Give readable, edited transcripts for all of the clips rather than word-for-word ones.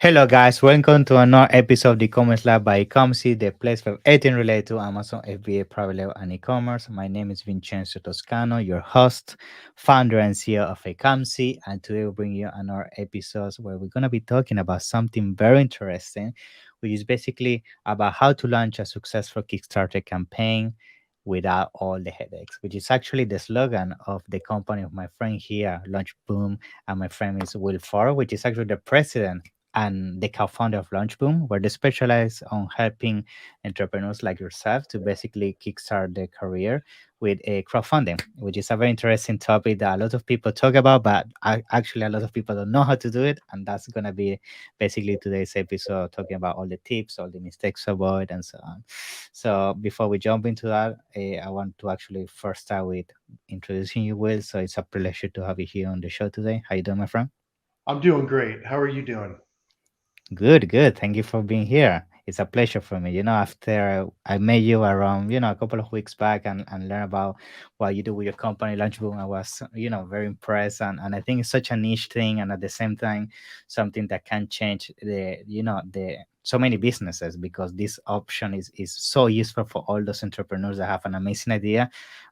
Hello, guys. Welcome to another episode of the Ecommerce Lab by Ecomcy, the place for everything related to Amazon FBA, private label, and e-commerce. My name is Vincenzo Toscano, your host, founder, and CEO of Ecomcy. And today we'll bring you another episode where we're going to be talking about something very interesting, which is basically about how to launch a successful Kickstarter campaign without all the headaches, which is actually the slogan of the company of my friend here, LaunchBoom, and my friend is Will Ford, which is actually the president and the co-founder of LaunchBoom, where they specialize on helping entrepreneurs like yourself to basically kickstart their career with a crowdfunding, which is a very interesting topic that a lot of people talk about, but actually a lot of people don't know how to do it. And that's gonna be basically today's episode, talking about all the tips, all the mistakes to avoid, and so on. So before we jump into that, I want to actually first start with introducing you, Will. So it's a pleasure to have you here on the show today. How you doing, my friend? I'm doing great. How are you doing? Good, good. Thank you for being here. It's a pleasure for me. After I met you around, a couple of weeks back and learn about what you do with your company, LaunchBoom, I was, very impressed. And I think it's such a niche thing. And at the same time, something that can change the so many businesses, because this option is so useful for all those entrepreneurs that have an amazing idea,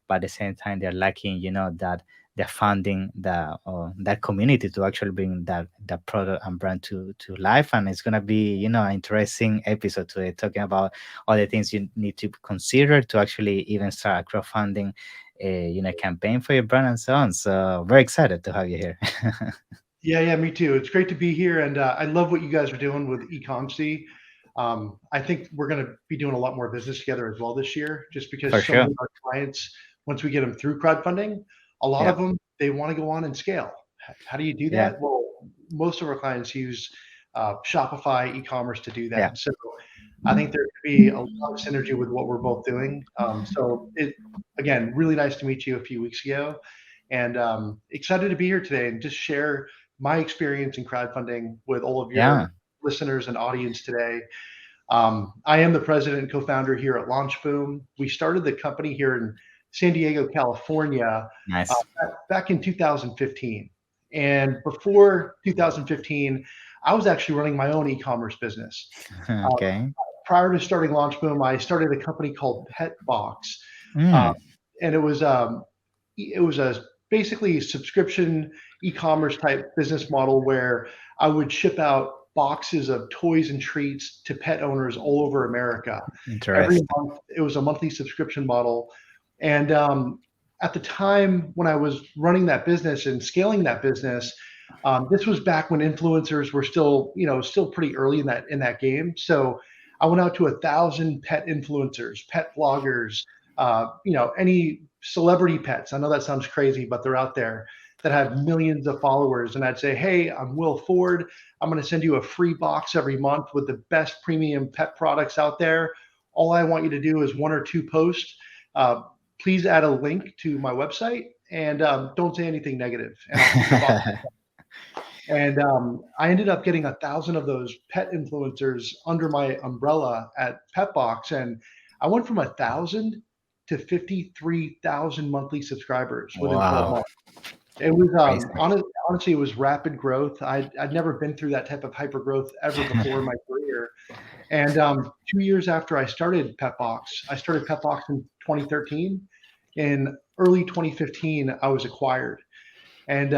but at the same time, they're lacking, that they're funding that community to actually bring that product and brand to life. And it's gonna be an interesting episode today, talking about all the things you need to consider to actually even start a crowdfunding campaign for your brand and so on. So very excited to have you here. Yeah, me too. It's great to be here, and I love what you guys are doing with Ecomcy. I think we're going to be doing a lot more business together as well this year, just For because so sure. many of our clients, once we get them through crowdfunding, a lot Yeah. of them they want to go on and scale. How do you do Yeah. that? Well, most of our clients use Shopify e-commerce to do Yeah. that. So I think there could be a lot of synergy with what we're both doing. So it again, really nice to meet you a few weeks ago, and excited to be here today and just share my experience in crowdfunding with all of Yeah. your listeners and audience today. I am the president and co-founder here at LaunchBoom. We started the company here in San Diego, California, Nice. back in 2015. And before 2015, I was actually running my own e-commerce business. Uh, Okay. Prior to starting LaunchBoom, I started a company called Petbox, uh, Mm, and it was a basically subscription e-commerce type business model where I would ship out boxes of toys and treats to pet owners all over America. Every interesting. month, it was a monthly subscription model, and at the time when I was running that business and scaling that business, this was back when influencers were still, still pretty early in that game. So I went out to 1,000 pet influencers, pet bloggers, any celebrity pets. I know that sounds crazy, but they're out there that have millions of followers. And I'd say, hey, I'm Will Ford. I'm going to send you a free box every month with the best premium pet products out there. All I want you to do is one or two posts. Uh, Please add a link to my website and don't say anything negative, and I'll keep the box. And I ended up getting 1,000 of those pet influencers under my umbrella at Petbox, and I went from 1,000 to 53,000 monthly subscribers within 12 Wow. months. It was Crazy. honestly, it was rapid growth. I'd never been through that type of hyper growth ever before in my career. And 2 years after I started Petbox in 2013. In early 2015, I was acquired, and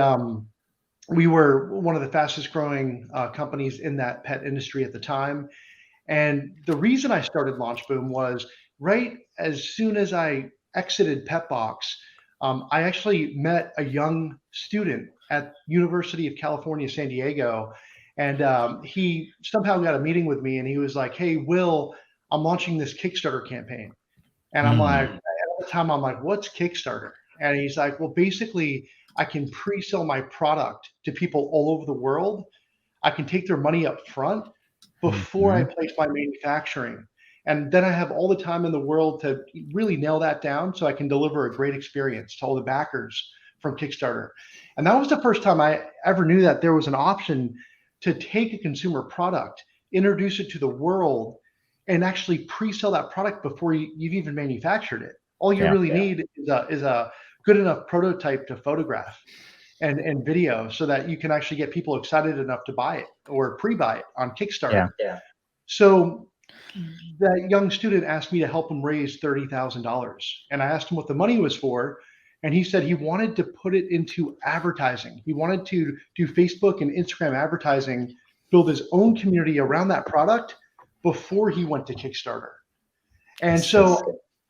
we were one of the fastest growing companies in that pet industry at the time. And the reason I started LaunchBoom was right as soon as I exited Petbox, I actually met a young student at University of California, San Diego, and he somehow got a meeting with me, and he was like, "Hey, Will, I'm launching this Kickstarter campaign." And I'm like, Mm, at the time, I'm like, "What's Kickstarter?" And he's like, "Well, basically, I can pre-sell my product to people all over the world. I can take their money up front before I mhm. place my manufacturing. And then I have all the time in the world to really nail that down so I can deliver a great experience to all the backers from Kickstarter." And that was the first time I ever knew that there was an option to take a consumer product, introduce it to the world, and actually pre-sell that product before you've even manufactured it. All you Yeah. really need is a good enough prototype to photograph. and video so that you can actually get people excited enough to buy it or pre-buy it on Kickstarter. Yeah. So that young student asked me to help him raise $30,000. And I asked him what the money was for. And he said he wanted to put it into advertising. He wanted to do Facebook and Instagram advertising, build his own community around that product before he went to Kickstarter. And so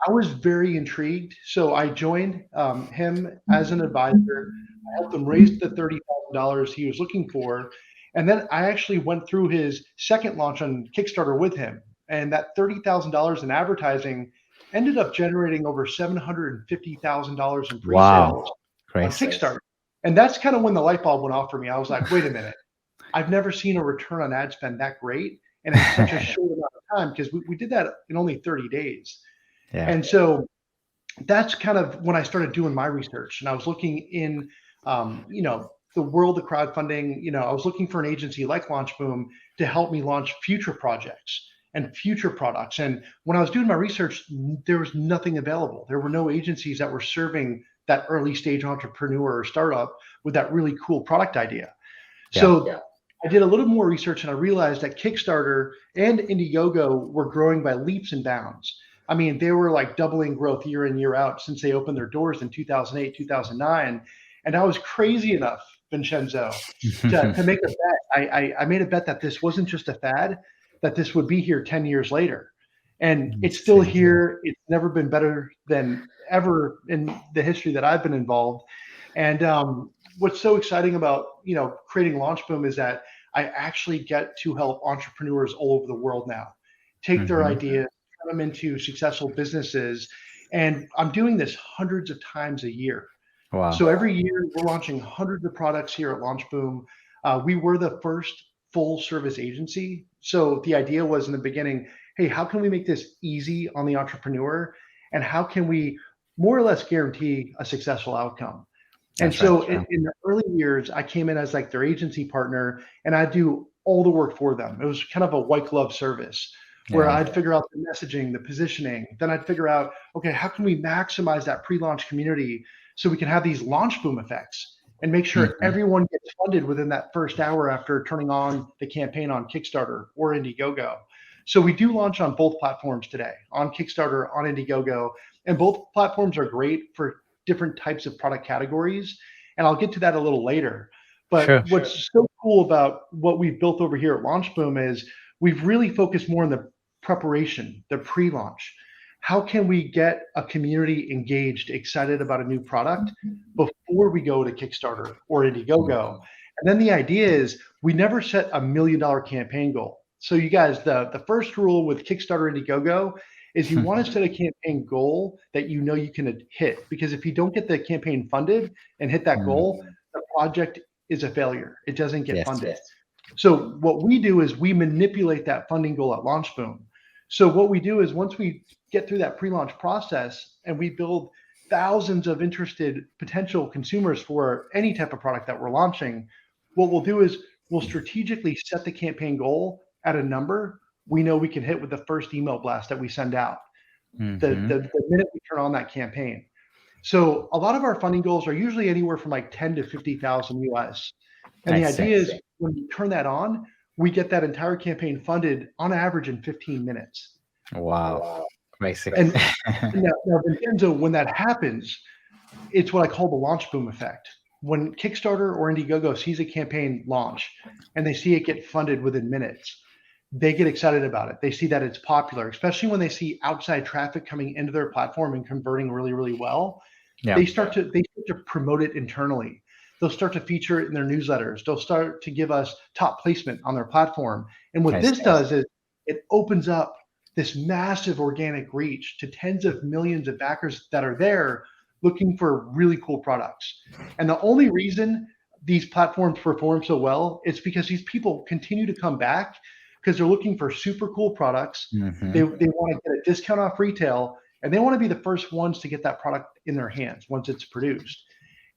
I was very intrigued. So I joined him as an advisor. I helped him raise the $30,000 he was looking for. And then I actually went through his second launch on Kickstarter with him. And that $30,000 in advertising ended up generating over $750,000 in pre-sales on Kickstarter. And that's kind of when the light bulb went off for me. I was like, wait a minute, I've never seen a return on ad spend that great and in such a short amount of time, because we did that in only 30 days. Yeah. And so that's kind of when I started doing my research, and I was looking in, the world of crowdfunding. I was looking for an agency like LaunchBoom to help me launch future projects and future products. And when I was doing my research, there was nothing available. There were no agencies that were serving that early stage entrepreneur or startup with that really cool product idea. Yeah. So I did a little more research, and I realized that Kickstarter and Indiegogo were growing by leaps and bounds. I mean, they were like doubling growth year in, year out since they opened their doors in 2008, 2009. And I was crazy enough, Vincenzo, to make a bet. I made a bet that this wasn't just a fad, that this would be here 10 years later. And it's still here. It's never been better than ever in the history that I've been involved. And what's so exciting about, creating LaunchBoom is that I actually get to help entrepreneurs all over the world now take their ideas, turn them into successful businesses. And I'm doing this hundreds of times a year. Wow. So every year we're launching hundreds of products here at LaunchBoom. We were the first full service agency. So the idea was in the beginning, hey, how can we make this easy on the entrepreneur? And how can we more or less guarantee a successful outcome? And so in the early years, I came in as like their agency partner, and I do all the work for them. It was kind of a white glove service where I'd figure out the messaging, the positioning. Then I'd figure out, okay, how can we maximize that pre-launch community so we can have these LaunchBoom effects and make sure everyone gets funded within that first hour after turning on the campaign on Kickstarter or Indiegogo. So we do launch on both platforms today, on Kickstarter, on Indiegogo, and both platforms are great for different types of product categories. And I'll get to that a little later. But what's so cool about what we've built over here at LaunchBoom is we've really focused more on the preparation, the pre-launch. How can we get a community engaged, excited about a new product before we go to Kickstarter or Indiegogo? And then the idea is we never set $1 million campaign goal. So you guys, the first rule with Kickstarter and Indiegogo is you want to set a campaign goal that you know you can hit. Because if you don't get the campaign funded and hit that goal, the project is a failure. It doesn't get funded. So what we do is we manipulate that funding goal at LaunchBoom. So what we do is once we get through that pre-launch process and we build thousands of interested potential consumers for any type of product that we're launching, what we'll do is we'll strategically set the campaign goal at a number we know we can hit with the first email blast that we send out the minute we turn on that campaign. So a lot of our funding goals are usually anywhere from like 10 to 50,000 US. And the idea is when we turn that on, we get that entire campaign funded on average in 15 minutes. Wow. Basically. And now, Vincenzo, when that happens, it's what I call the LaunchBoom effect. When Kickstarter or Indiegogo sees a campaign launch and they see it get funded within minutes, they get excited about it. They see that it's popular, especially when they see outside traffic coming into their platform and converting really, really well. Yeah. They start to promote it internally. They'll start to feature it in their newsletters. They'll start to give us top placement on their platform. And what this does is it opens up this massive organic reach to tens of millions of backers that are there looking for really cool products. And the only reason these platforms perform so well is because these people continue to come back because they're looking for super cool products. They want to get a discount off retail, and they want to be the first ones to get that product in their hands once it's produced.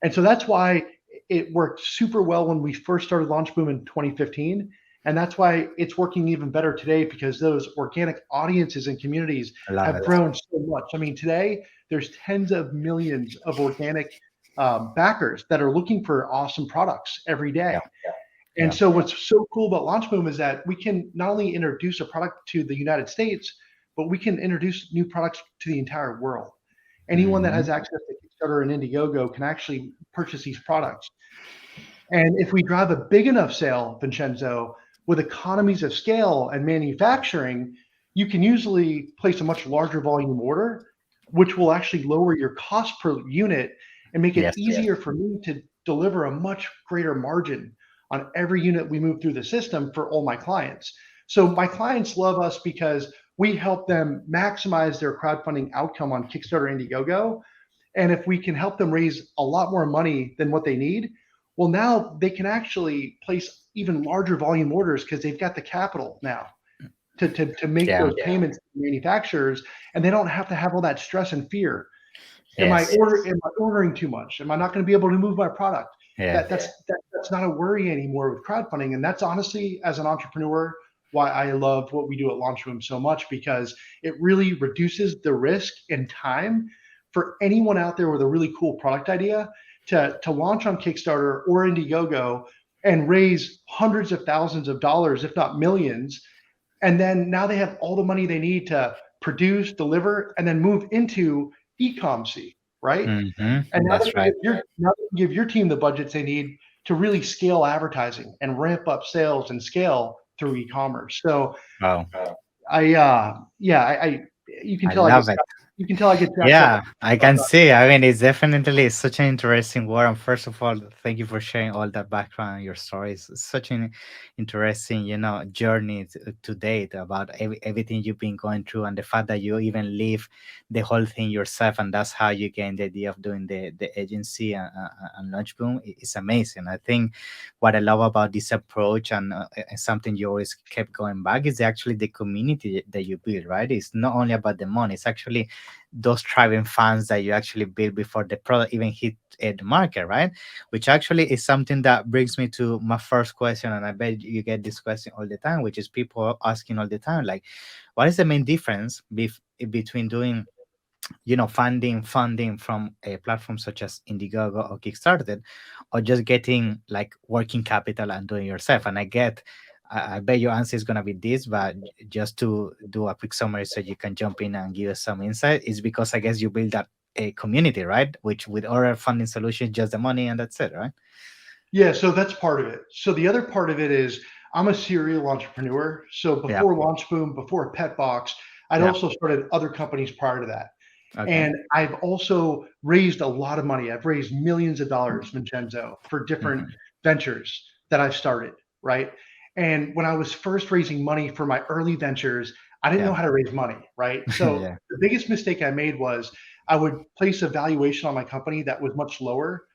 And so that's why it worked super well when we first started LaunchBoom in 2015. And that's why it's working even better today, because those organic audiences and communities have grown so much. I mean, today there's tens of millions of organic backers that are looking for awesome products every day. Yeah. And Yeah. so what's so cool about LaunchBoom is that we can not only introduce a product to the United States, but we can introduce new products to the entire world. Anyone that Hmm. has access to Kickstarter and Indiegogo can actually purchase these products. And if we drive a big enough sale, Vincenzo, with economies of scale and manufacturing, you can usually place a much larger volume order, which will actually lower your cost per unit and make it Yes. easier for me to deliver a much greater margin on every unit we move through the system for all my clients. So my clients love us because we help them maximize their crowdfunding outcome on Kickstarter and Indiegogo. And if we can help them raise a lot more money than what they need, well, now they can actually place even larger volume orders because they've got the capital now to make Yeah. those payments to manufacturers, and they don't have to have all that stress and fear. Yes. Am I ordering too much? Am I not going to be able to move my product? Yeah. That's not a worry anymore with crowdfunding. And that's honestly, as an entrepreneur, why I love what we do at LaunchBoom so much, because it really reduces the risk and time for anyone out there with a really cool product idea to launch on Kickstarter or Indiegogo and raise hundreds of thousands of dollars, if not millions. And then now they have all the money they need to produce, deliver, and then move into Ecomcy, right? And now they That's can give right. your team the budgets they need to really scale advertising and ramp up sales and scale through e-commerce. So Wow. I you can I tell love it. I get jacked up. Yeah, I can see. I mean, it's definitely such an interesting world. And first of all, thank you for sharing all that background and your stories. It's such an interesting, journey to date about everything you've been going through, and the fact that you even live the whole thing yourself, and that's how you gain the idea of doing the agency and LaunchBoom. It's amazing. I think what I love about this approach, and something you always kept going back, is actually the community that you build. Right? It's not only about the money. It's actually those thriving fans that you actually build before the product even hit the market, right? Which actually is something that brings me to my first question, and I bet you get this question all the time, which is people asking all the time, like, what is the main difference between doing funding from a platform such as Indiegogo or Kickstarter, or just getting like working capital and doing yourself? And I bet your answer is gonna be this, but just to do a quick summary so you can jump in and give us some insight, is because I guess you build that a community, right? Which with other funding solutions, just the money and that's it, right? Yeah, so that's part of it. So the other part of it is I'm a serial entrepreneur. So Yeah. before LaunchBoom, before Petbox, I'd Yeah. also started other companies prior to that. Okay. And I've also raised a lot of money. I've raised millions of dollars, Vincenzo, for different Hmm. ventures that I've started, right? And when I was first raising money for my early ventures, I didn't know Yeah. how to raise money, right? So Yeah. the biggest mistake I made was I would place a valuation on my company that was much lower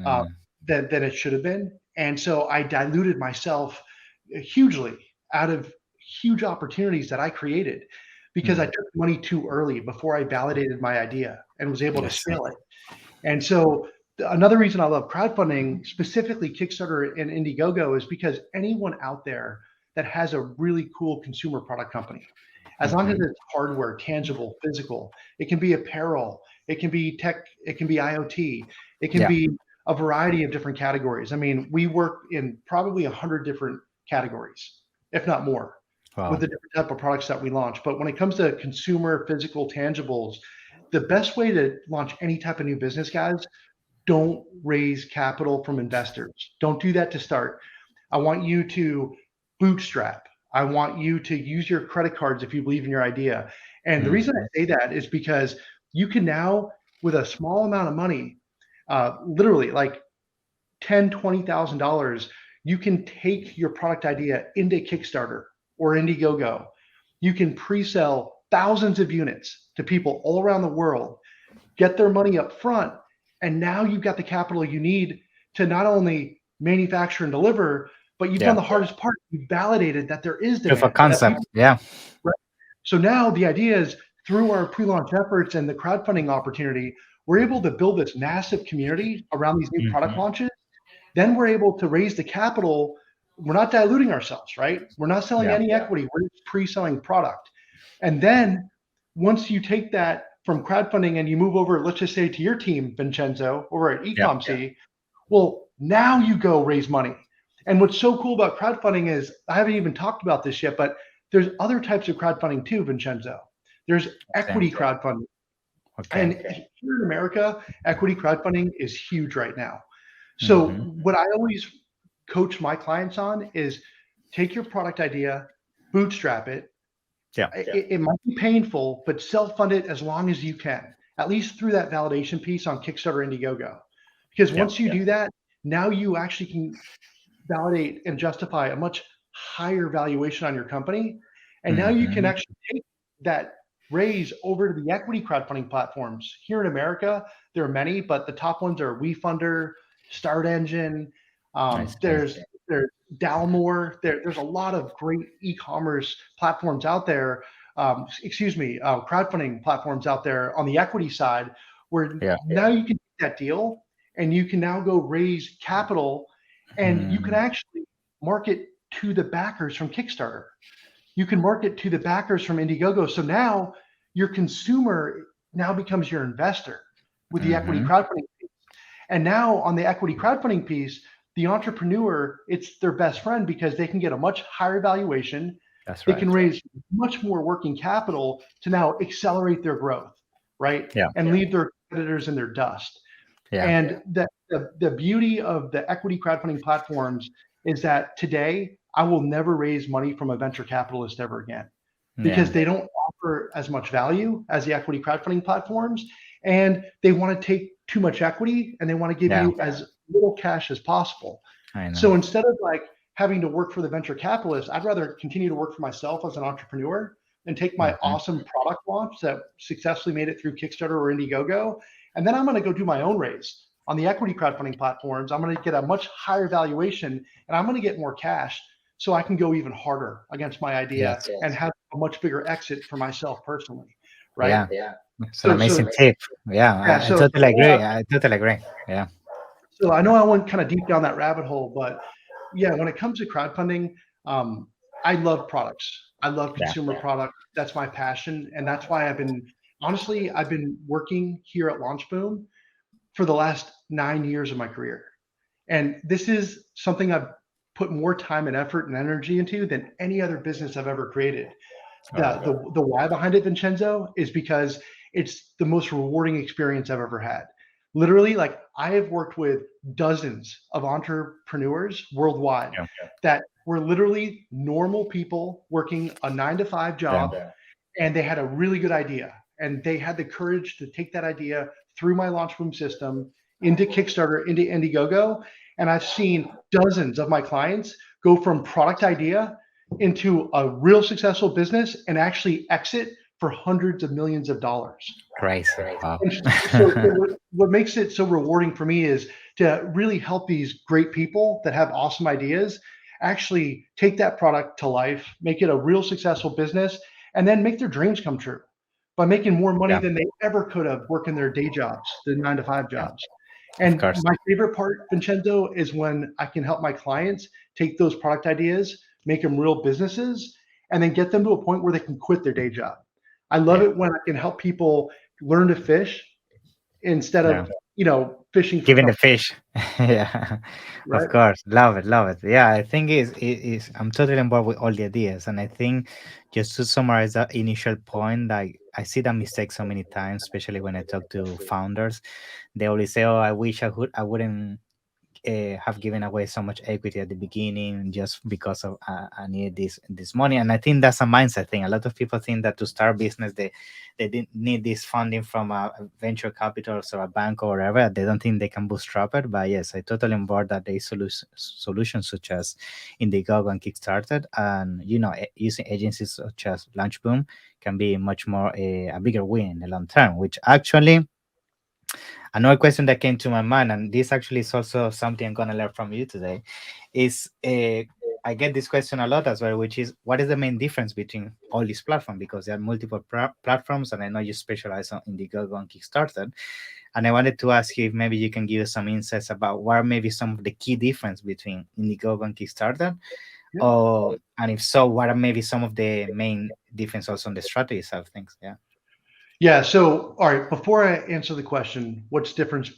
uh, Mm. than it should have been. And so I diluted myself hugely out of huge opportunities that I created because I Mm. took money too early before I validated my idea and was able to Yes. scale it. And so another reason I love crowdfunding, specifically Kickstarter and Indiegogo, is because anyone out there that has a really cool consumer product company, as long as Hmm. it's hardware, tangible, physical, it can be apparel, it can be tech, it can be IoT, it can Yeah. be a variety of different categories. I mean, we work in probably 100 different categories, if not more, with Wow. the different type of products that we launch. But when it comes to consumer, physical, tangibles, the best way to launch any type of new business, guys, don't raise capital from investors. Don't do that to start. I want you to bootstrap. I want you to use your credit cards if you believe in your idea. And the reason Hmm. I say that is because you can now, with a small amount of money, literally like 10, $20,000, you can take your product idea into Kickstarter or Indiegogo. You can pre-sell thousands of units to people all around the world, get their money up front, and now you've got the capital you need to not only manufacture and deliver, but you've done Yeah. the hardest part. You've validated that there is Proof of demand, that concept. people, Yeah. right? So now the idea is through our pre-launch efforts and the crowdfunding opportunity, we're able to build this massive community around these new product Hmm. launches. Then we're able to raise the capital. We're not diluting ourselves, right? We're not selling Yeah. any equity. We're just pre-selling product. And then once you take that from crowdfunding and you move over, let's just say to your team, Vincenzo, over at Yeah. Ecomcy, well, now you go raise money. And what's so cool about crowdfunding is I haven't even talked about this yet, but there's other types of crowdfunding too, Vincenzo. There's Okay. equity crowdfunding. Okay. And here in America, equity crowdfunding is huge right now. So Mm-hmm. what I always coach my clients on is take your product idea, bootstrap it. Yeah. It might be painful, but self-fund it as long as you can, at least through that validation piece on Kickstarter, Indiegogo. Because Yeah. once you do that, now you actually can validate and justify a much higher valuation on your company. And now you can Mm-hmm. actually take that raise over to the equity crowdfunding platforms. Here in America, there are many, but the top ones are WeFunder, Start Engine. I see. There's Dalmore. There's a lot of great e-commerce platforms out there. Crowdfunding platforms out there on the equity side, where Yeah. now you can get that deal and you can now go raise capital and you can Mm. actually market to the backers from Kickstarter. You can market to the backers from Indiegogo. So now your consumer now becomes your investor with the equity Mm-hmm. crowdfunding piece. And now on the equity crowdfunding piece, the entrepreneur, it's their best friend because they can get a much higher valuation. That's They right. can raise much more working capital to now accelerate their growth, right? Yeah. And leave their competitors in their dust. Yeah. And the beauty of the equity crowdfunding platforms is that today I will never raise money from a venture capitalist ever again Yeah. because they don't offer as much value as the equity crowdfunding platforms. And they want to take too much equity and they want to give Yeah. you as little cash as possible. I know. So instead of like having to work for the venture capitalist, I'd rather continue to work for myself as an entrepreneur and take my Mm-hmm. awesome product launch that successfully made it through Kickstarter or Indiegogo. And then I'm going to go do my own raise on the equity crowdfunding platforms. I'm going to get a much higher valuation and I'm going to get more cash so I can go even harder against my idea Yes. and have a much bigger exit for myself personally. Right. Yeah. It's an So amazing tip. Yeah. yeah, I so totally agree. I totally agree. Yeah. so I know I went kind of deep down that rabbit hole, but yeah, when it comes to crowdfunding, um, I love products. I love Yeah. consumer product. That's my passion, and that's why I've been working here at LaunchBoom for the last 9 years of my career, and this is something I've put more time and effort and energy into than any other business I've ever created. Oh. The why behind it, Vincenzo, is because it's the most rewarding experience I've ever had. Literally, like I have worked with dozens of entrepreneurs worldwide Yeah. that were literally normal people working a 9 to 5 Yeah. job, and they had a really good idea, and they had the courage to take that idea through my LaunchBoom system into Kickstarter, into Indiegogo, and I've seen dozens of my clients go from product idea into a real successful business and actually exit for hundreds of millions of dollars. Crazy. Wow. And so what makes it so rewarding for me is to really help these great people that have awesome ideas actually take that product to life, make it a real successful business, and then make their dreams come true by making more money Yeah. than they ever could have working their day jobs, the 9 to 5 Yeah. jobs. Of And course. my favorite part, Vincenzo, is when I can help my clients take those product ideas, make them real businesses, and then get them to a point where they can quit their day job. I love Yeah. it when I can help people learn to fish instead Yeah. of, fishing for Giving the company, fish. Yeah. Of right? course. Love it. Love it. Yeah. I think is I'm totally on board with all the ideas. And I think just to summarize that initial point, like I see that mistake so many times, especially when I talk to founders. They always say, "Oh, I wouldn't have given away so much equity at the beginning just because of I need this money." And I think that's a mindset thing. A lot of people think that to start business they didn't need this funding from a venture capital or a bank or whatever. They don't think they can bootstrap it. But yes, I totally on board that there is solutions such as Indiegogo and Kickstarter, and using agencies such as LaunchBoom can be much more a bigger win in the long term, which actually another question that came to my mind, and this actually is also something I'm gonna learn from you today, is I get this question a lot as well, which is what is the main difference between all these platforms? Because there are multiple platforms, and I know you specialize on Indiegogo and Kickstarter. And I wanted to ask you if maybe you can give us some insights about what are maybe some of the key difference between Indiegogo and Kickstarter, Yeah. or and if so, what are maybe some of the main difference also on the strategy side of things? Yeah. Yeah. So, all right, before I answer the question, what's the difference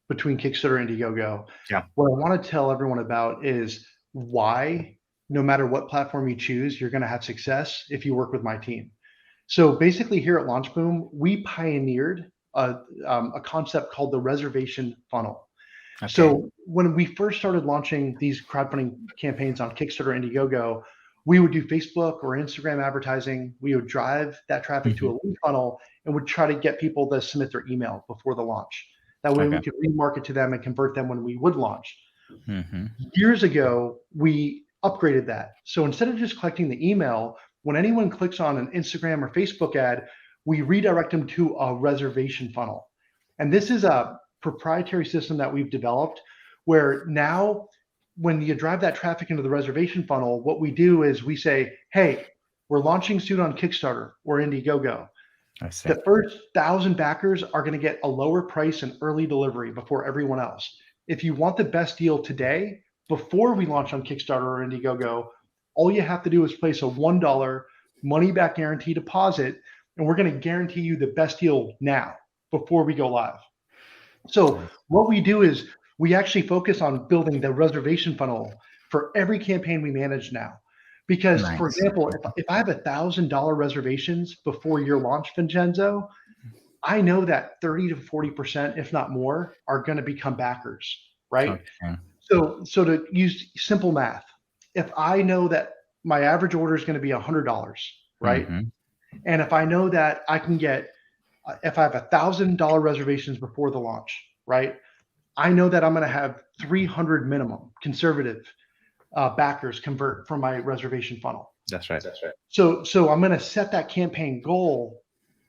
between Kickstarter and Indiegogo? Yeah. What I want to tell everyone about is why, no matter what platform you choose, you're going to have success if you work with my team. So basically, here at LaunchBoom, we pioneered a concept called the reservation funnel. Okay. So when we first started launching these crowdfunding campaigns on Kickstarter and Indiegogo, we would do Facebook or Instagram advertising. We would drive that traffic to Hmm. a lead funnel and would try to get people to submit their email before the launch. That way we Okay. could remarket to them and convert them when we would launch. Hmm. Years ago, we upgraded that. So instead of just collecting the email, when anyone clicks on an Instagram or Facebook ad, we redirect them to a reservation funnel. And this is a proprietary system that we've developed where now when you drive that traffic into the reservation funnel, what we do is we say, hey, we're launching soon on Kickstarter or Indiegogo. I see. The first 1,000 backers are going to get a lower price and early delivery before everyone else. If you want the best deal today, before we launch on Kickstarter or Indiegogo, all you have to do is place a $1 money back guarantee deposit, and we're going to guarantee you the best deal now before we go live. So, what we do is we actually focus on building the reservation funnel for every campaign we manage now. Because, for Nice. example, if I have $1,000 reservations before your launch, Vincenzo, I know that 30 to 40%, if not more, are going to become backers, right? Okay. So to use simple math, if I know that my average order is going to be $100, right? Hmm. And if I know that I can get, if I have $1,000 reservations before the launch, right? I know that I'm going to have 300 minimum conservative backers convert from my reservation funnel. That's right. So I'm going to set that campaign goal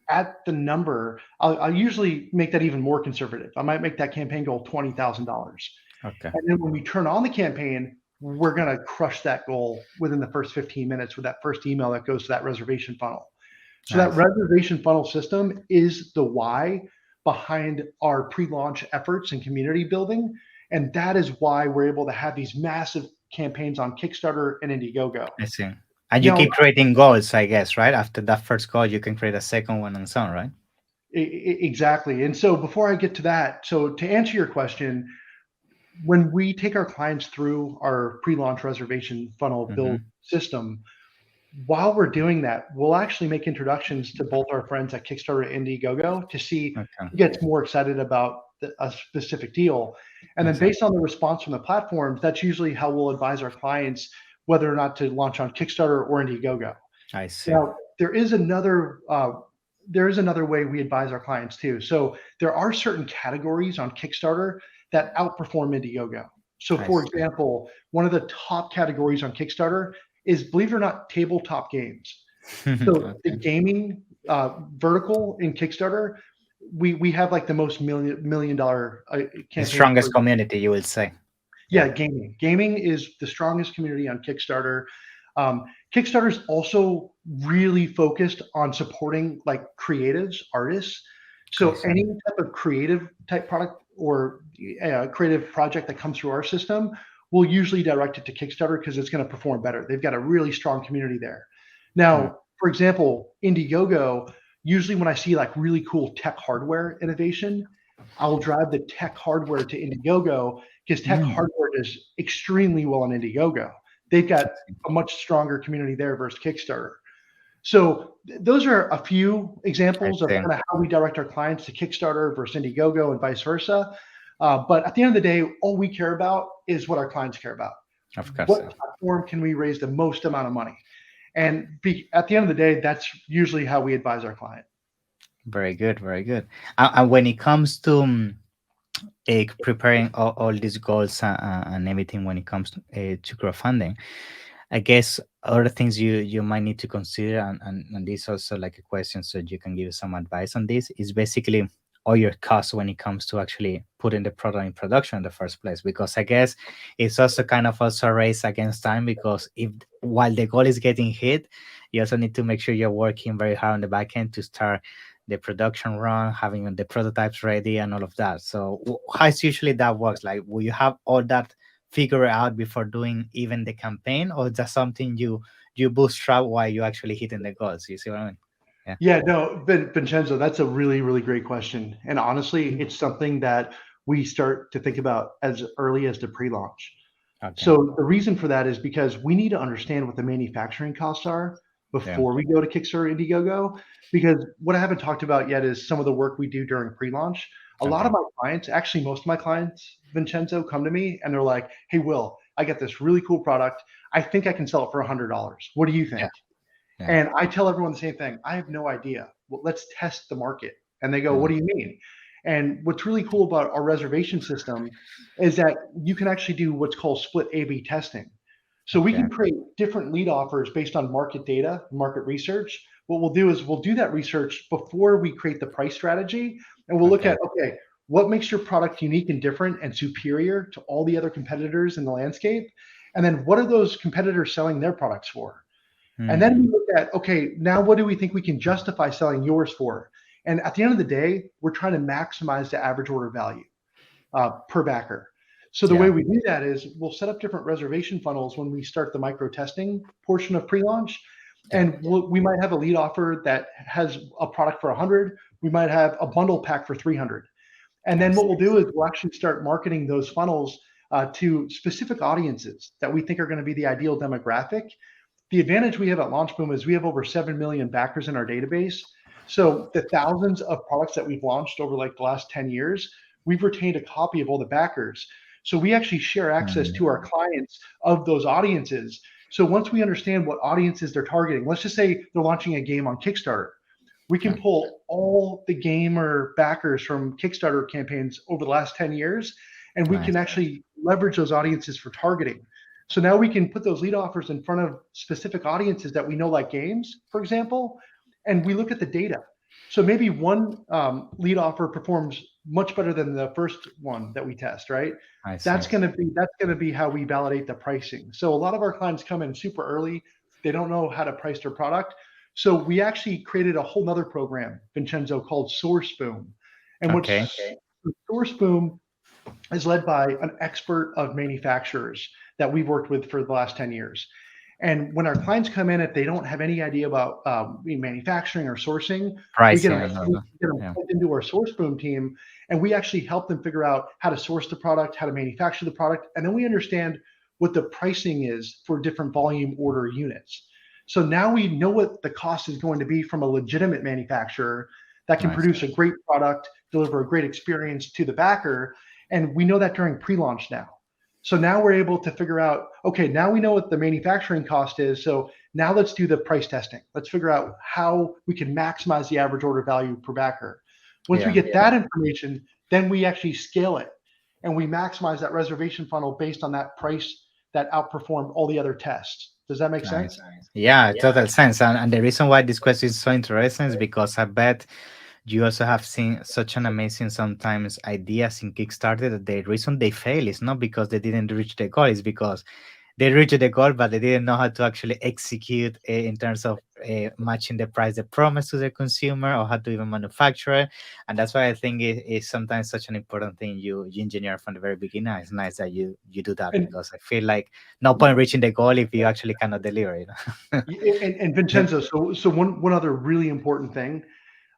at the number. I'll usually make that even more conservative. I might make that campaign goal $20,000. Okay. And then when we turn on the campaign, we're going to crush that goal within the first 15 minutes with that first email that goes to that reservation funnel. So that Nice. reservation funnel system is the why behind our pre-launch efforts and community building. And that is why we're able to have these massive campaigns on Kickstarter and Indiegogo. I see. And you Now, keep creating goals, I guess, right? After that first goal, you can create a second one and so on, right? exactly. And so before I get to that, so to answer your question, when we take our clients through our pre-launch reservation funnel build Hmm. system, while we're doing that, we'll actually make introductions to both our friends at Kickstarter and Indiegogo to see Okay. who gets more excited about a specific deal. And I then see. based on the response from the platforms, that's usually how we'll advise our clients whether or not to launch on Kickstarter or Indiegogo. I see. Now, there is another way we advise our clients too. So there are certain categories on Kickstarter that outperform Indiegogo. So, I for see. example, one of the top categories on Kickstarter is, believe it or not, tabletop games. So the Okay. gaming vertical in Kickstarter, we have like the most million dollar The campaigns per strongest year. community, you will say. Yeah, Yeah. gaming. Gaming is the strongest community on Kickstarter. Um, Kickstarter's also really focused on supporting like creatives, artists. I So see. any type of creative type product or creative project that comes through our system, we'll usually direct it to Kickstarter because it's going to perform better. They've got a really strong community there. Mm. Now, for example, Indiegogo, usually when I see like really cool tech hardware innovation, I'll drive the tech hardware to Indiegogo because tech Mm. hardware does extremely well on Indiegogo. They've got a much stronger community there versus Kickstarter. So those are a few I examples of see. kind of how we direct our clients to Kickstarter versus Indiegogo and vice versa. But at the end of the day, all we care about is what our clients care about. Of course. What platform can we raise the most amount of money? And at the end of the day, that's usually how we advise our client. Very good. Very good. And when it comes to preparing all these goals and everything when it comes to crowdfunding, I guess other things you might need to consider, and this also like a question, so you can give some advice on this, is basically all your costs when it comes to actually putting the product in production in the first place. Because I guess it's also kind of also a race against time, because if while the goal is getting hit, you also need to make sure you're working very hard on the back end to start the production run, having the prototypes ready and all of that. So how's usually that works? Like, will you have all that figure it out before doing even the campaign, or is that something you bootstrap while you actually hitting the goals? You see what I mean? Yeah. Yeah, no, Vincenzo, that's a really, really great question. And honestly, it's something that we start to think about as early as the pre-launch. Okay. So the reason for that is because we need to understand what the manufacturing costs are Yeah. before we go to Kickstarter, Indiegogo. Because what I haven't talked about yet is some of the work we do during pre-launch. A lot of Okay. my clients, actually most of my clients, Vincenzo, come to me and they're like, "Hey, Will, I got this really cool product. I think I can sell it for $100. What do you Yeah. think?" Yeah. And I tell everyone the same thing. I have no idea. Well, let's test the market. And they go, "What Mm. do you mean?" And what's really cool about our reservation system is that you can actually do what's called split A/B testing. So we Okay. can create different lead offers based on market data, market research. What we'll do is we'll do that research before we create the price strategy. And we'll look Okay. at, okay, what makes your product unique and different and superior to all the other competitors in the landscape? And then what are those competitors selling their products for? And then we Mm. look at, okay, now what do we think we can justify selling yours for? And at the end of the day, we're trying to maximize the average order value per backer. So the way Yeah. we do that is we'll set up different reservation funnels when we start the micro testing portion of pre-launch. Yeah. And we might have a lead offer that has a product for 100. We might have a bundle pack for 300. And I then what see. we'll do is we'll actually start marketing those funnels to specific audiences that we think are going to be the ideal demographic. The advantage we have at LaunchBoom is we have over 7 million backers in our database. So the thousands of products that we've launched over like the last 10 years, we've retained a copy of all the backers. So we actually share access Mm. to our clients of those audiences. So once we understand what audiences they're targeting, let's just say they're launching a game on Kickstarter, we can Yeah. pull all the gamer backers from Kickstarter campaigns over the last 10 years, and we Nice. can actually leverage those audiences for targeting. So now we can put those lead offers in front of specific audiences that we know, like games, for example, and we look at the data. So maybe one lead offer performs much better than the first one that we test, right? I That's see. going to be that's going to be how we validate the pricing. So a lot of our clients come in super early; they don't know how to price their product. So we actually created a whole nother program, Vincenzo, called SourceBoom. And Okay. what's SourceBoom is led by an expert of manufacturers that we've worked with for the last 10 years. And when our clients come in, if they don't have any idea about manufacturing or sourcing, we get Pricing them, and all we that. get them Yeah. plugged into our SourceBoom team, and we actually help them figure out how to source the product, how to manufacture the product, and then we understand what the pricing is for different volume order units. So now we know what the cost is going to be from a legitimate manufacturer that can Nice. produce a great product, deliver a great experience to the backer, and we know that during pre-launch now. So now we're able to figure out, okay, now we know what the manufacturing cost is. So now let's do the price testing. Let's figure out how we can maximize the average order value per backer. Once we Yeah. get that information, then we actually scale it and we maximize that reservation funnel based on that price that outperformed all the other tests. Does that make Nice. sense? Yeah, total sense. And the reason why this question is so interesting is because I bet you also have seen such an amazing sometimes ideas in Kickstarter that the reason they fail is not because they didn't reach the goal, is because they reached the goal, but they didn't know how to actually execute in terms of matching the price they promised to the consumer, or how to even manufacture it. And that's why I think it is sometimes such an important thing you engineer from the very beginning. It's nice that you do that, And because I feel like no point reaching the goal if you actually cannot deliver it. and Vincenzo, so one other really important thing,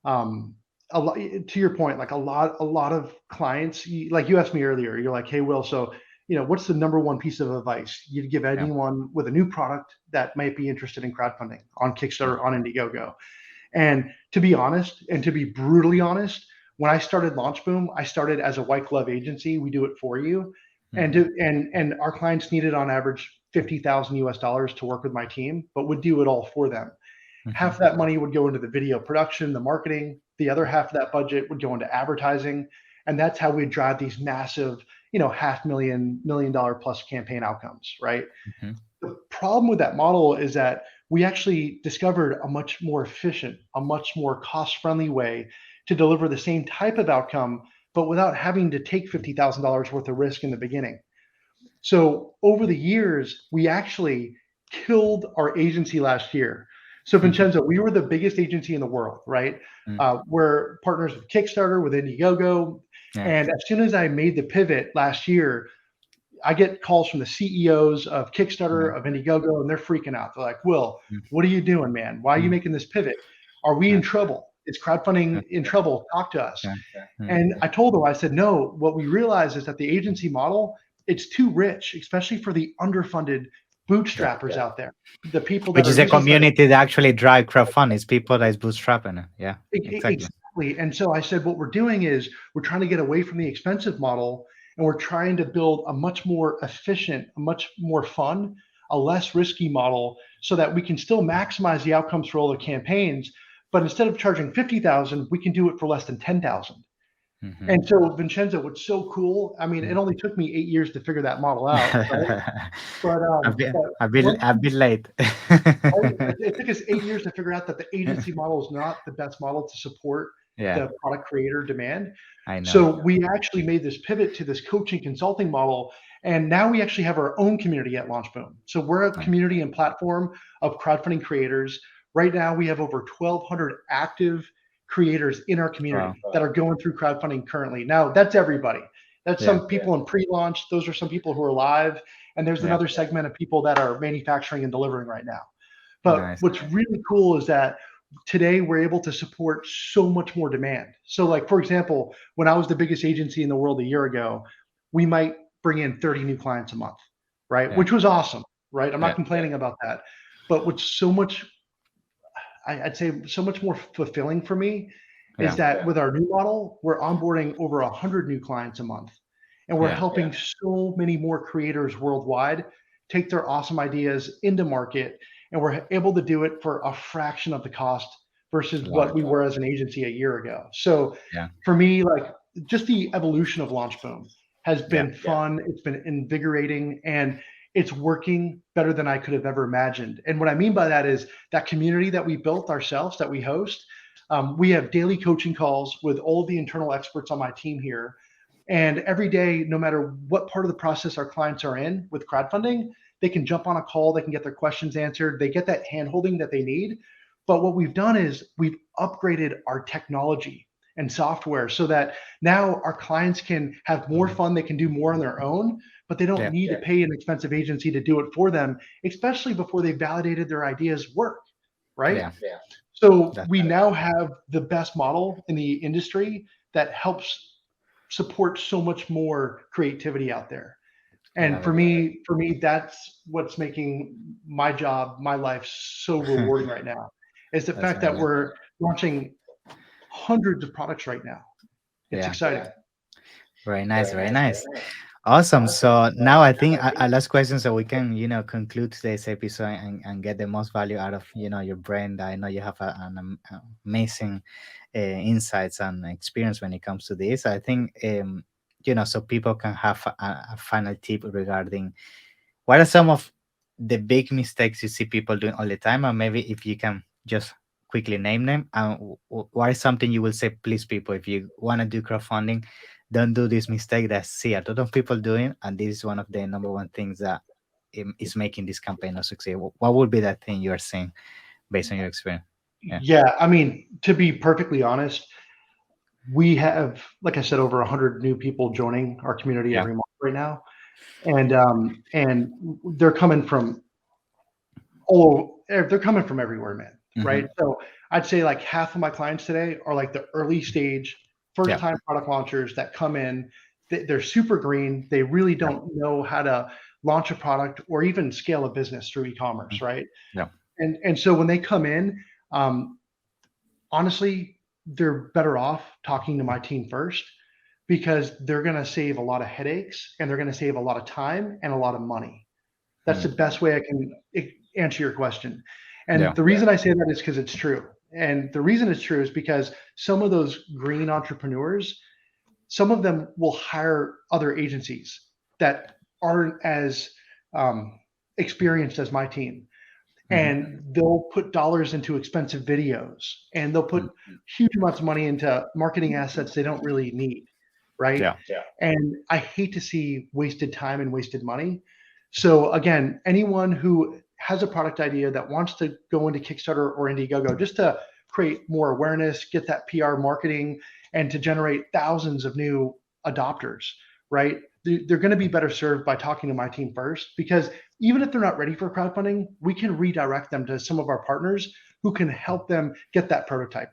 um, a lot to your point, like a lot of clients, like you asked me earlier, you're like, hey, Will, so what's the number one piece of advice you'd give Yeah, anyone with a new product that might be interested in crowdfunding on yeah. Kickstarter, on Indiegogo? And to be honest, and to be brutally honest, when I started LaunchBoom, I started as a white glove agency. We do it for you, and Hmm. our clients needed on average $50,000 to work with my team, but would do it all for them. Hmm. Half of that money would go into the video production, the marketing. The other half of that budget would go into advertising. And that's how we drive these massive, half million, $1 million plus campaign outcomes, right? Hmm. The problem with that model is that we actually discovered a much more efficient, a much more cost friendly way to deliver the same type of outcome, but without having to take $50,000 worth of risk in the beginning. So over the years, we actually killed our agency last year. So Hmm. Vincenzo, we were the biggest agency in the world, right? We're partners with Kickstarter, with Indiegogo. Yeah. And as soon as I made the pivot last year, I get calls from the CEOs of Yeah. Kickstarter, of Indiegogo, and they're freaking out. They're like, Will, what are you doing, man? Why are you Mm. making this pivot? Are we Yeah. in trouble? Is crowdfunding in trouble? Talk to us. Yeah. And I told them, I said, no, what we realize is that the agency model, it's too rich, especially for the underfunded bootstrappers out there, the people that Which are is a just like, community that actually drive crowdfunding. It's people that is bootstrapping it. Yeah, exactly. exactly. And so I said, what we're doing is we're trying to get away from the expensive model, and we're trying to build a much more efficient, a much more fun, a less risky model so that we can still maximize the outcomes for all the campaigns. But instead of charging 50,000, we can do it for less than 10,000. Mhm. And so Vincenzo, what's so cool, I mean, it only took me 8 years to figure that model out, right? But a bit, but a bit, once a bit late. it took us 8 years to figure out that the agency model is not the best model to support Yeah, the product creator demand. I know. So we actually made this pivot to this coaching consulting model, and now we actually have our own community at LaunchBoom. So we're a Nice. community and platform of crowdfunding creators. Right now, we have over 1,200 active creators in our community Wow. that are going through crowdfunding currently. Now, that's everybody. That's Yeah, some people in pre-launch. Those are some people who are live, and there's yeah, another segment of people that are manufacturing and delivering right now. But nice. what's really cool is that today we're able to support so much more demand. So, like, for example, when I was the biggest agency in the world a year ago, we might bring in 30 new clients a month, right? Yeah, Which was awesome, right? I'm yeah, not complaining about that. But what's so much, I'd say, so much more fulfilling for me is yeah, that with our new model, we're onboarding over 100 new clients a month. And we're yeah, helping so many more creators worldwide take their awesome ideas into market. And we're able to do it for a fraction of the cost versus what wow. we were as an agency a year ago. So Yeah, for me, like, just the evolution of LaunchBoom has yeah, been fun. It's been invigorating, and it's working better than I could have ever imagined. And what I mean by that is that community that we built ourselves, that we host. We have daily coaching calls with all the internal experts on my team here. And every day, no matter what part of the process our clients are in with crowdfunding, they can jump on a call, they can get their questions answered, they get that hand holding that they need. But what we've done is we've upgraded our technology and software so that now our clients can have more fun, they can do more on their own, but they don't yeah, need to pay an expensive agency to do it for them, especially before they validated their ideas work, right? yeah. So That's we right. now have the best model in the industry that helps support so much more creativity out there. I And love for me, that's what's making my job, my life so it. rewarding right now, is the That's fact very that nice. we're launching hundreds of products right now. It's Yeah, exciting. very nice, very nice. Awesome. So now I think a last question, so we can, conclude today's episode and get the most value out of, your brand. I know you have amazing insights and experience when it comes to this. I think, so people can have a final tip regarding what are some of the big mistakes you see people doing all the time, and maybe if you can just quickly name them, and what is something you will say, please, people, if you want to do crowdfunding, don't do this mistake that I see a lot of people doing, and this is one of the number one things that is making this campaign a success. What would be that thing you are seeing based on your experience? Yeah, Yeah, I mean, to be perfectly honest, we have, like I said, over 100 new people joining our community yeah, every month right now, and they're coming from they're coming from everywhere, man. hmm, Right. So I'd say like half of my clients today are like the early stage, first yeah, time product launchers that come in. They're super green. They really yeah, don't know how to launch a product or even scale a business through e-commerce. mm, Right. yeah, And so when they come in, um, honestly, they're better off talking to my team first because they're going to save a lot of headaches and they're going to save a lot of time and a lot of money. That's the mm, best way I can answer your question. And yeah, the reason I say that is because it's true. And the reason it's true is because some of those green entrepreneurs, some of them will hire other agencies that aren't as experienced as my team. hmm, And they'll put dollars into expensive videos and they'll put mm, huge amounts of money into marketing assets they don't really need. Right. yeah, And I hate to see wasted time and wasted money. So again, anyone who has a product idea that wants to go into Kickstarter or Indiegogo just to create more awareness, get that PR marketing, and to generate thousands of new adopters, right? they're going to be better served by talking to my team first, because even if they're not ready for crowdfunding, we can redirect them to some of our partners who can help them get that prototype,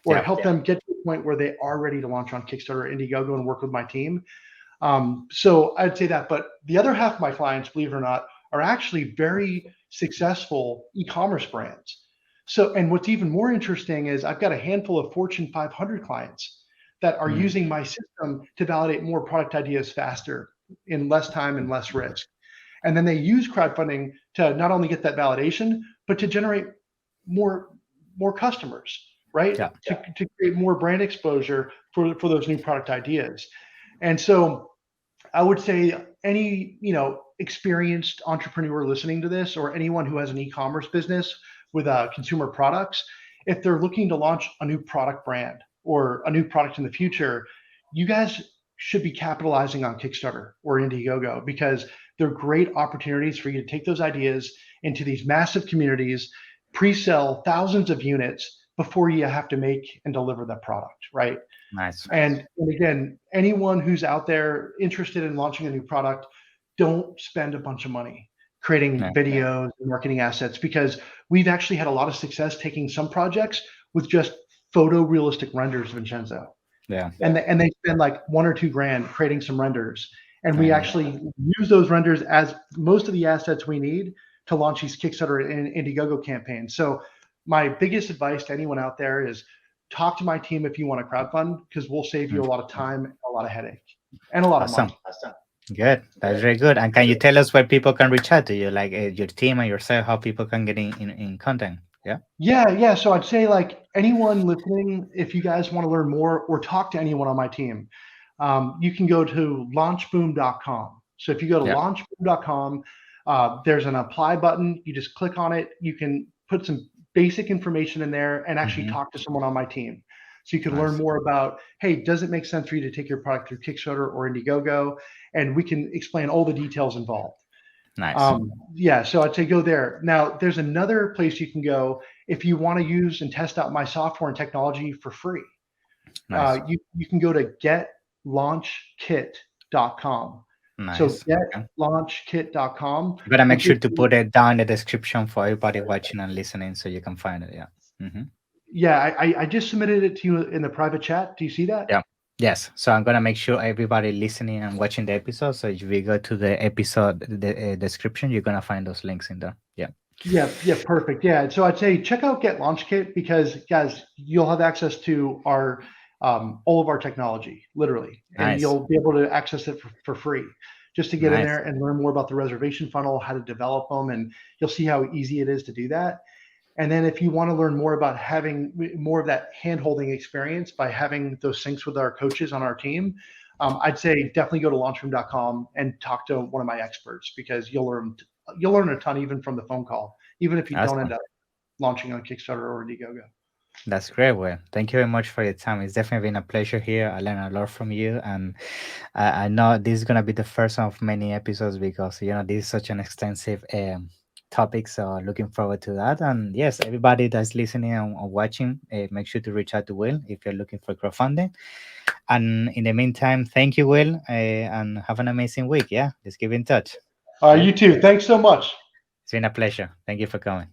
or Yeah. help them get to the point where they are ready to launch on Kickstarter or Indiegogo and work with my team. So I'd say that. But the other half of my clients, believe it or not, are actually very successful e-commerce brands. So, and what's even more interesting is I've got a handful of Fortune 500 clients that are Mm. using my system to validate more product ideas faster, in less time and less risk. And then they use crowdfunding to not only get that validation, but to generate more more customers, right? Yeah. To create more brand exposure for those new product ideas. And so I would say any, experienced entrepreneur listening to this, or anyone who has an e-commerce business with consumer products, if they're looking to launch a new product brand or a new product in the future, you guys should be capitalizing on Kickstarter or Indiegogo, because they're great opportunities for you to take those ideas into these massive communities, pre-sell thousands of units before you have to make and deliver the product, right? Nice. And again, anyone who's out there interested in launching a new product, don't spend a bunch of money creating Yeah. videos and marketing assets, because we've actually had a lot of success taking some projects with just photorealistic renders, Vincenzo. Yeah. And they spend like 1 or 2 grand creating some renders. And we Yeah. actually use those renders as most of the assets we need to launch these Kickstarter and Indiegogo campaigns. So my biggest advice to anyone out there is talk to my team if you want to crowdfund, because we'll save you Mm. a lot of time and a lot of headache and a lot of Awesome. money. Good. That's very good. And can you tell us where people can reach out to you, like your team and yourself, how people can get in contact? Yeah. Yeah. So I'd say, like, anyone listening, if you guys want to learn more or talk to anyone on my team, you can go to launchboom.com. So if you go to Yeah. launchboom.com, there's an apply button. You just click on it. You can put some basic information in there and actually Hmm. talk to someone on my team. So you can learn Nice. more about, hey, does it make sense for you to take your product through Kickstarter or Indiegogo? And we can explain all the details involved. Nice. Yeah, so I'd say go there. Now, there's another place you can go if you want to use and test out my software and technology for free. Nice. You can go to getlaunchkit.com. So Nice. Okay. getlaunchkit.com, I'm gonna make which sure is, to put it down in the description for everybody watching and listening, so you can find it. Yeah. Hmm. yeah, I just submitted it to you in the private chat. Do you see that? Yeah. Yes. So I'm gonna make sure everybody listening and watching the episode. So if we go to the episode description, you're gonna find those links in there. Yeah. Yeah, perfect. Yeah, so I'd say check out Get Launch Kit, because guys, you'll have access to our all of our technology, literally, and Nice. you'll be able to access it for free, just to get in Nice. there and learn more about the reservation funnel, how to develop them, and you'll see how easy it is to do that. And then if you want to learn more about having more of that hand-holding experience by having those syncs with our coaches on our team, I'd say definitely go to launchroom.com and talk to one of my experts, because you'll learn a ton even from the phone call, even if you don't end Awesome. up launching on Kickstarter or Indiegogo. That's great. Well, thank you very much for your time. It's definitely been a pleasure here. I learned a lot from you, and I know this is gonna be the first of many episodes, because this is such an extensive topic. So looking forward to that. And yes, everybody that's listening and watching, make sure to reach out to Will if you're looking for crowdfunding. And in the meantime, thank you, Will, and have an amazing week. Yeah, let's keep in touch. Yeah, You too. Thanks so much. it's been a pleasure. Thank you for coming.